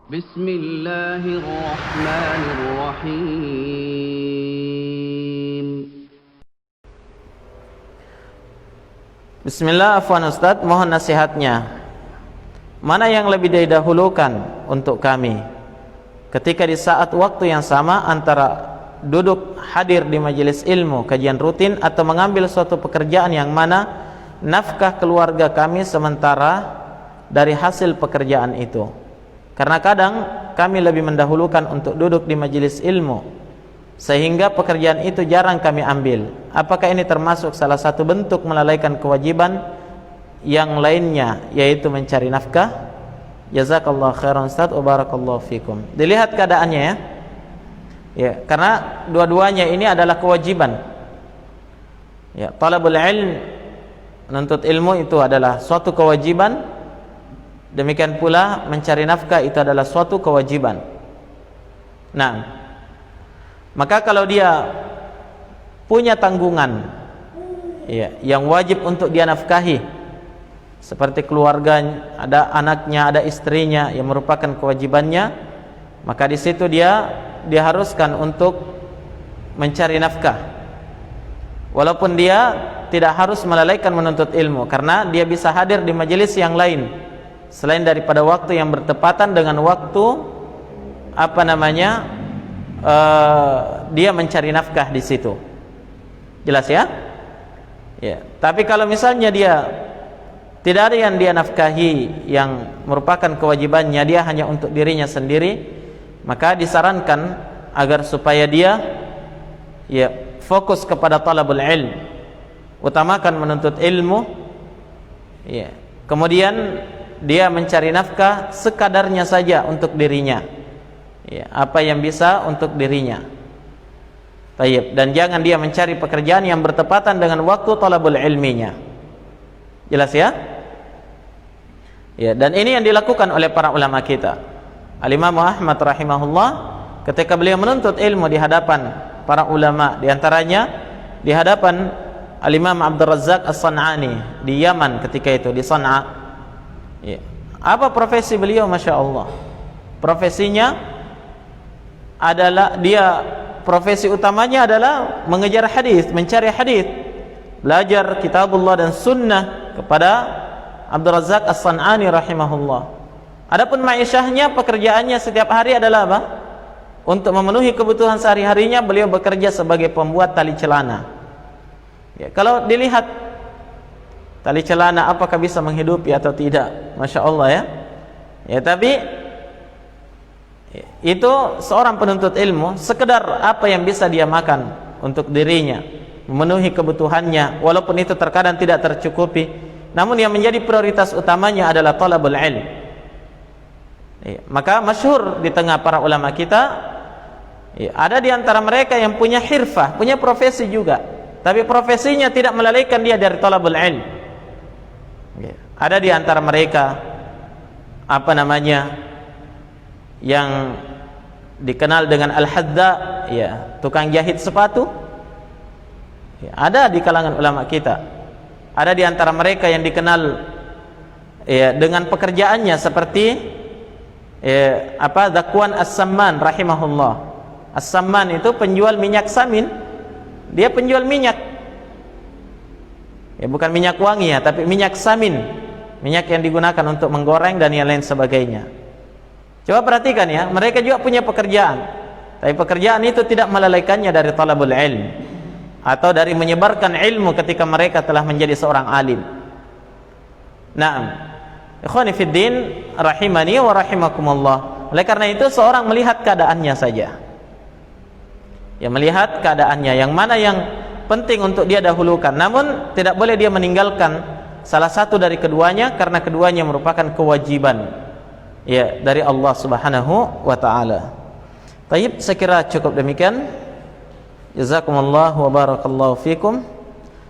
Bismillahirrahmanirrahim. Bismillah, afwan Ustaz, mohon nasihatnya. Mana yang lebih didahulukan untuk kami ketika di saat waktu yang sama antara duduk hadir di majelis ilmu, kajian rutin, atau mengambil suatu pekerjaan yang mana nafkah keluarga kami sementara dari hasil pekerjaan itu? Karena kadang kami lebih mendahulukan untuk duduk di majelis ilmu sehingga pekerjaan itu jarang kami ambil. Apakah ini termasuk salah satu bentuk melalaikan kewajiban yang lainnya, yaitu mencari nafkah? Jazakallahu khairan Ustaz wa barakallahu fikum. Dilihat keadaannya ya. Ya, karena dua-duanya ini adalah kewajiban. Ya, talabul ilm, menuntut ilmu itu adalah suatu kewajiban. Demikian pula mencari nafkah itu adalah suatu kewajiban. Nah, maka kalau dia punya tanggungan ya, yang wajib untuk dia nafkahi, seperti keluarganya, ada anaknya, ada istrinya yang merupakan kewajibannya, maka di situ dia diharuskan untuk mencari nafkah. Walaupun dia tidak harus melalaikan menuntut ilmu, karena dia bisa hadir di majelis yang lain selain daripada waktu yang bertepatan dengan waktu dia mencari nafkah di situ. Jelas ya? Ya. Tapi kalau misalnya dia tidak ada yang dia nafkahi yang merupakan kewajibannya, dia hanya untuk dirinya sendiri, maka disarankan agar supaya dia ya fokus kepada talabul ilm, utamakan menuntut ilmu ya. Kemudian dia mencari nafkah sekadarnya saja untuk dirinya ya, apa yang bisa untuk dirinya. Tayyib. Dan jangan dia mencari pekerjaan yang bertepatan dengan waktu talabul ilminya. Jelas ya? Ya, dan ini yang dilakukan oleh para ulama kita. Al-Imam Ahmad rahimahullah ketika beliau menuntut ilmu di hadapan para ulama, di antaranya di hadapan Al-Imam Abdul Razzaq As-San'ani di Yaman ketika itu, di San'a. Ya. Apa profesi beliau? Masya Allah, profesinya adalah profesi utamanya adalah mengejar hadis, mencari hadis, belajar kitabullah dan sunnah kepada Abdul Razzaq As-San'ani rahimahullah. Adapun ma'isyahnya, pekerjaannya setiap hari adalah apa? Untuk memenuhi kebutuhan sehari-harinya beliau bekerja sebagai pembuat tali celana. Ya, kalau dilihat tali celana apakah bisa menghidupi atau tidak? Masya Allah ya. Ya, tapi itu seorang penuntut ilmu, sekedar apa yang bisa dia makan untuk dirinya, memenuhi kebutuhannya, walaupun itu terkadang tidak tercukupi, namun yang menjadi prioritas utamanya adalah talabul ilm. Ya, maka masyhur di tengah para ulama kita ya, ada di antara mereka yang punya hirfah, punya profesi juga, tapi profesinya tidak melalaikan dia dari talabul ilm. Ya, ada di antara mereka yang dikenal dengan al-hadda, ya, tukang jahit sepatu. Ya, ada di kalangan ulama kita. Ada di antara mereka yang dikenal ya, dengan pekerjaannya seperti Zakwan As-Samman rahimahullah. As-Samman itu penjual minyak samin. Dia penjual minyak. Ya, bukan minyak wangi ya, tapi minyak samin, minyak yang digunakan untuk menggoreng dan yang lain sebagainya. Coba perhatikan ya, mereka juga punya pekerjaan, tapi pekerjaan itu tidak melalaikannya dari talabul ilm atau dari menyebarkan ilmu ketika mereka telah menjadi seorang alim. Naam, ikhwani fid din rahimani wa rahimakumullah. Oleh karena itu seorang melihat keadaannya saja. Ya, melihat keadaannya, yang mana yang penting untuk dia dahulukan, namun tidak boleh dia meninggalkan salah satu dari keduanya, karena keduanya merupakan kewajiban ya dari Allah Subhanahu wa taala. Baik, saya kira cukup demikian. Jazakumullahu wa barakallahu fikum.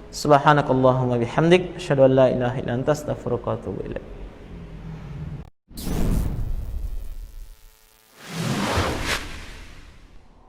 Subhanakallahumma bihamdik, asyhadu an la ilaha illa anta, astaghfiruka wa atubu ilaik.